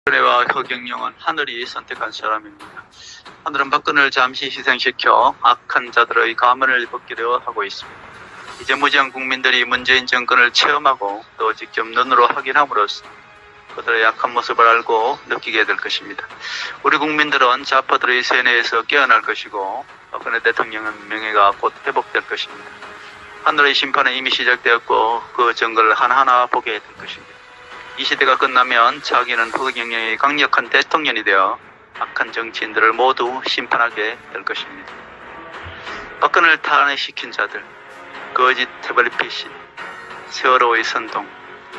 박근혜와 허경영은 하늘이 선택한 사람입니다. 하늘은 박근혜를 잠시 희생시켜 악한 자들의 가면을 벗기려 하고 있습니다. 이제 무지한 국민들이 문재인 정권을 체험하고 또 직접 눈으로 확인함으로써 그들의 약한 모습을 알고 느끼게 될 것입니다. 우리 국민들은 좌파들의 세뇌에서 깨어날 것이고 박근혜 대통령은 명예가 곧 회복될 것입니다. 하늘의 심판은 이미 시작되었고 그 정글을 하나하나 보게 될 것입니다. 이 시대가 끝나면 자기는 허경영이 강력한 대통령이 되어 악한 정치인들을 모두 심판하게 될 것입니다. 박근혜를 탄핵시킨 자들, 거짓 태블릿PC, 세월호의 선동,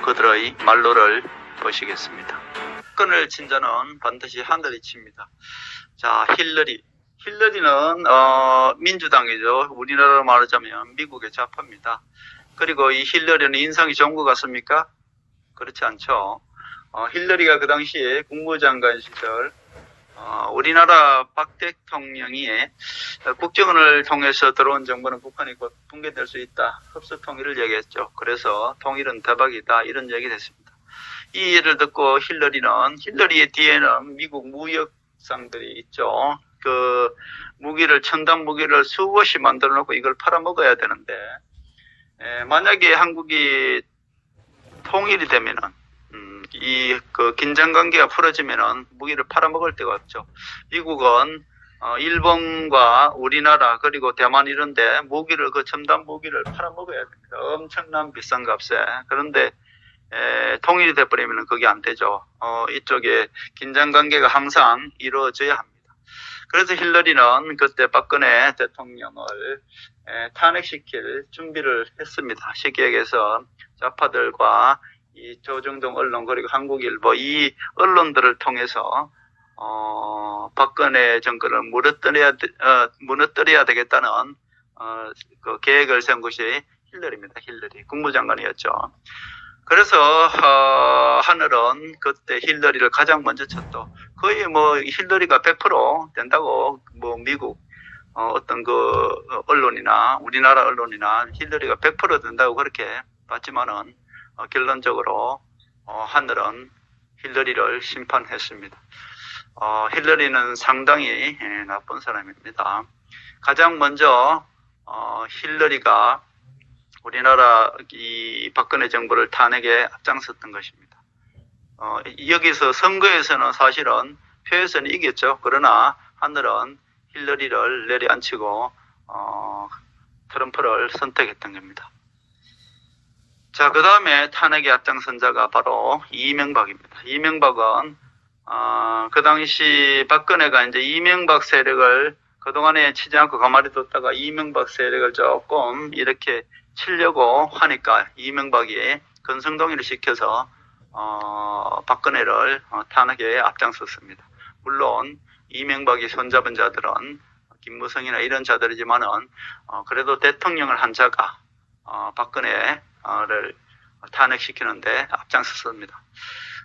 그들의 말로를 보시겠습니다. 박근혜를 친 자는 반드시 하늘이 칩니다. 자, 힐러리는 민주당이죠. 우리나라로 말하자면 미국의 좌파입니다. 그리고 이 힐러리는 인상이 좋은 것 같습니까? 그렇지 않죠. 힐러리가 그 당시에 국무장관 시절 우리나라 박 대통령이 국정원을 통해서 들어온 정보는 북한이 곧 붕괴될 수 있다. 흡수 통일을 얘기했죠. 그래서 통일은 대박이다. 이런 얘기 됐습니다. 이 예를 듣고 힐러리의 뒤에는 미국 무역상들이 있죠. 그 첨단 무기를 수없이 만들어 놓고 이걸 팔아먹어야 되는데, 만약에 한국이 통일이 되면은, 긴장 관계가 풀어지면은 무기를 팔아먹을 데가 없죠. 미국은, 일본과 우리나라, 그리고 대만 이런데 첨단 무기를 팔아먹어야 됩니다. 엄청난 비싼 값에. 그런데, 통일이 돼버리면은 그게 안 되죠. 이쪽에 긴장 관계가 항상 이루어져야 합니다. 그래서 힐러리는 그때 박근혜 대통령을 탄핵시킬 준비를 했습니다. 쉽게 얘기해서 좌파들과 이 조중동 언론 그리고 한국일보 이 언론들을 통해서 박근혜 정권을 무너뜨려야 되겠다는 그 계획을 세운 것이 힐러리입니다. 힐러리 국무장관이었죠. 그래서 하늘은 그때 힐러리를 가장 먼저 쳤죠. 거의 힐러리가 100% 된다고 미국 어떤 언론이나 우리나라 언론이나 힐러리가 100% 된다고 그렇게 봤지만은 결론적으로 하늘은 힐러리를 심판했습니다. 힐러리는 상당히 나쁜 사람입니다. 가장 먼저 힐러리가 우리나라 이 박근혜 정부를 탄핵에 앞장섰던 것입니다. 여기서 선거에서는 사실은 표에서는 이겼죠. 그러나 하늘은 힐러리를 내려앉히고 트럼프를 선택했던 겁니다. 자, 그 다음에 탄핵의 앞장선 자가 바로 이명박입니다. 이명박은 그 당시 박근혜가 이제 이명박 세력을 그동안에 치지 않고 가만히 뒀다가 이명박 세력을 조금 이렇게 치려고 하니까 이명박이 권성동이를 시켜서 박근혜를 탄핵에 앞장섰습니다. 물론 이명박이 손잡은 자들은 김무성이나 이런 자들이지만은 그래도 대통령을 한 자가 박근혜를 탄핵시키는데 앞장섰습니다.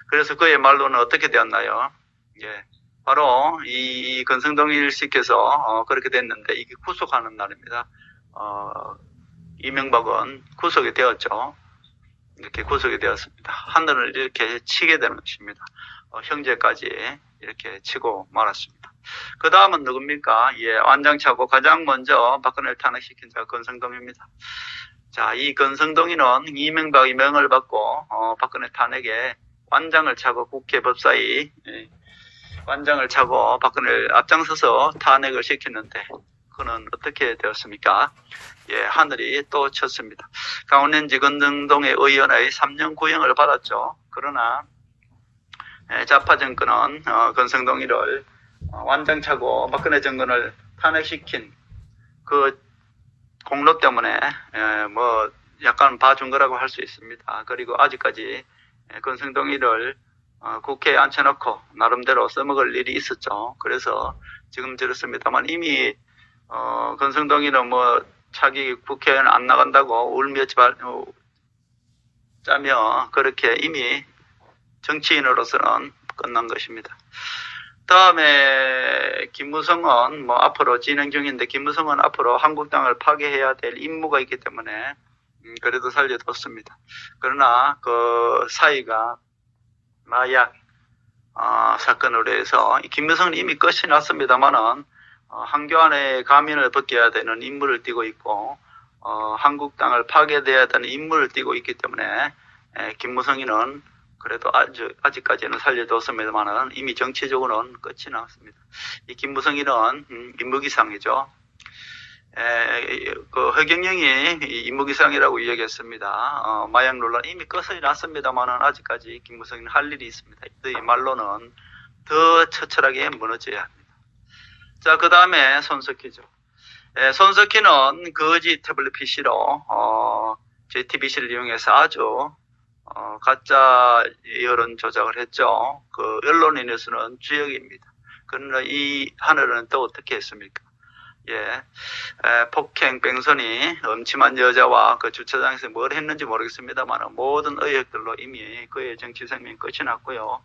그래서 그의 말로는 어떻게 되었나요? 예, 바로 이 권성동이를 시켜서 그렇게 됐는데 이게 구속하는 날입니다. 이명박은 구속이 되었죠. 이렇게 구속이 되었습니다. 하늘을 이렇게 치게 되는 것입니다. 형제까지 이렇게 치고 말았습니다. 그 다음은 누굽니까? 예, 완장차고 가장 먼저 박근혜를 탄핵시킨 자가 권성동입니다. 자, 이 권성동이는 이명박이 명을 받고 박근혜 탄핵에 완장을 차고 국회 법사위 완장을 차고 박근혜를 앞장서서 탄핵을 시켰는데 그는 어떻게 되었습니까? 예, 하늘이 또 쳤습니다. 강원랜지 권성동의 의원의 3년 구형을 받았죠. 그러나 좌파 정권은 권성동이를 완장차고 박근혜 정권을 탄핵시킨 그 공로 때문에 약간 봐준 거라고 할 수 있습니다. 그리고 아직까지 권성동이를 국회에 앉혀놓고 나름대로 써먹을 일이 있었죠. 그래서 지금 저렇습니다만 이미 권성동이는 자기 국회에는 안 나간다고 울며 짜며 그렇게 이미 정치인으로서는 끝난 것입니다. 다음에 김무성은 앞으로 진행 중인데 김무성은 앞으로 한국당을 파괴해야 될 임무가 있기 때문에 그래도 살려뒀습니다. 그러나 그 사이가 마약, 사건으로 해서 김무성은 이미 끝이 났습니다만은 한교안의 가면을 벗겨야 되는 임무를 띠고 있고 한국당을 파괴돼야 되는 임무를 띠고 있기 때문에 김무성이는 그래도 아직까지는 살려뒀습니다만은 이미 정치적으로는 끝이 났습니다. 이 김무성이는 임무기상이죠. 그 허경영이 임무기상이라고 이야기했습니다. 마약 논란 이미 끝이 났습니다만은 아직까지 김무성이는 할 일이 있습니다. 이 말로는 더 처철하게 무너져야 합니다. 자, 그 다음에 손석희죠. 손석희는 거짓 태블릿 PC로 JTBC를 이용해서 아주 가짜 여론 조작을 했죠. 그 언론인에서는 주역입니다. 그러나 이 하늘은 또 어떻게 했습니까? 폭행, 뺑소니, 음침한 여자와 그 주차장에서 뭘 했는지 모르겠습니다만 모든 의혹들로 이미 그의 정치 생명이 끝이 났고요.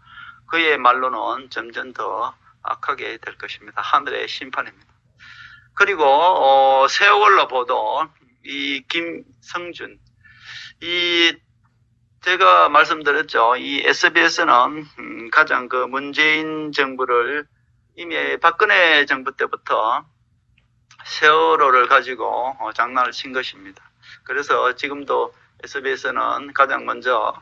그의 말로는 점점 더 악하게 될 것입니다. 하늘의 심판입니다. 그리고 세월호 보도 이 김성준 제가 말씀드렸죠. 이 SBS는 가장 그 문재인 정부를 이미 박근혜 정부 때부터 세월호를 가지고 장난을 친 것입니다. 그래서 지금도 SBS는 가장 먼저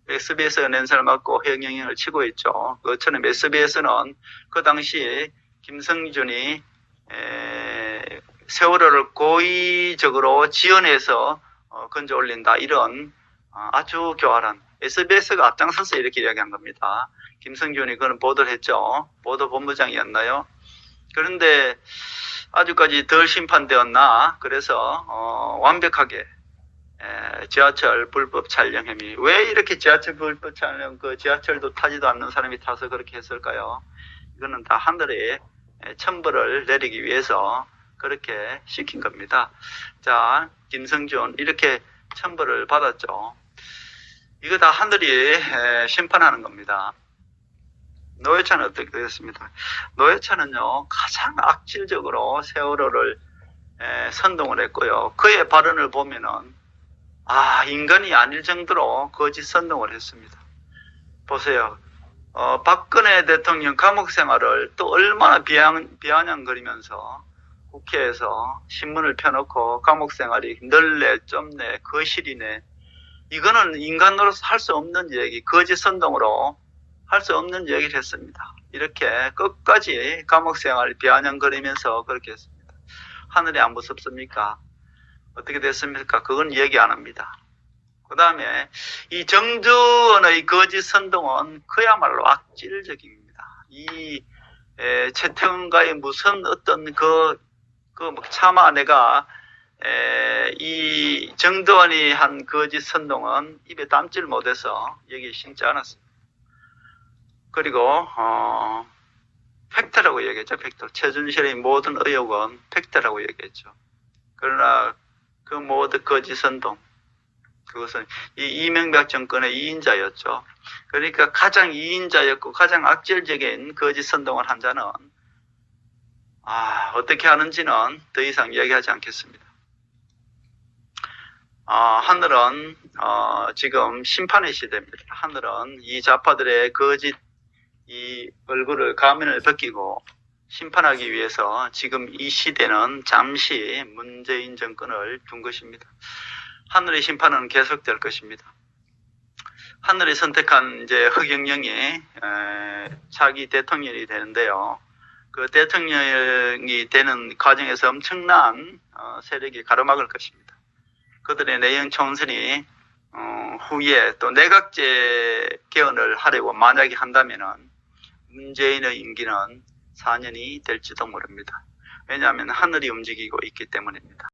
SBS가 낸살을 맞고 허경영을 치고 있죠. 그처럼 SBS는 그 당시 김성준이 세월호를 고의적으로 지연해서 건져 올린다 이런 아주 교활한 SBS가 앞장서서 이렇게 이야기한 겁니다. 김성준이 그런 보도를 했죠. 보도본부장이었나요? 그런데 아직까지 덜 심판되었나? 그래서 완벽하게 지하철 불법 촬영 혐의. 왜 이렇게 지하철 불법 촬영, 그 지하철도 타지도 않는 사람이 타서 그렇게 했을까요? 이거는 다 하늘에 천벌을 내리기 위해서 그렇게 시킨 겁니다. 자, 김성준 이렇게 천벌을 받았죠. 이거 다 하늘이 심판하는 겁니다. 노회찬은 어떻게 됐습니까? 노회찬은요, 가장 악질적으로 세월호를 선동을 했고요. 그의 발언을 보면은, 인간이 아닐 정도로 거짓 선동을 했습니다. 보세요. 박근혜 대통령 감옥 생활을 또 얼마나 비아냥거리면서 국회에서 신문을 펴놓고 감옥 생활이 널래, 좁네, 거실이네. 이거는 인간으로서 할 수 없는 얘기, 거짓 선동으로 할 수 없는 얘기를 했습니다. 이렇게 끝까지 감옥 생활을 비아냥거리면서 그렇게 했습니다. 하늘이 안 무섭습니까? 어떻게 됐습니까? 그건 얘기 안 합니다. 그 다음에 이 정두원의 거짓 선동은 그야말로 악질적입니다. 이 최태원과의 무슨 어떤 차마 내가 이 정두원이 한 거짓 선동은 입에 담질 못해서 여기 심지 않았습니다. 그리고 팩트라고 얘기했죠. 팩트. 최준실의 모든 의혹은 팩트라고 얘기했죠. 그러나 그 모든 거짓 선동, 그것은 이 이명박 정권의 2인자였죠. 그러니까 가장 2인자였고 가장 악질적인 거짓 선동을 한 자는 어떻게 하는지는 더 이상 이야기하지 않겠습니다. 하늘은 지금 심판의 시대입니다. 하늘은 이 좌파들의 거짓 이 얼굴을 가면을 벗기고 심판하기 위해서 지금 이 시대는 잠시 문재인 정권을 둔 것입니다. 하늘의 심판은 계속될 것입니다. 하늘이 선택한 이제 허경영이 차기 대통령이 되는데요. 그 대통령이 되는 과정에서 엄청난 세력이 가로막을 것입니다. 그들의 내영 총선이 후에 또 내각제 개헌을 하려고 만약에 한다면은 문재인의 임기는 4년이 될지도 모릅니다. 왜냐하면 하늘이 움직이고 있기 때문입니다.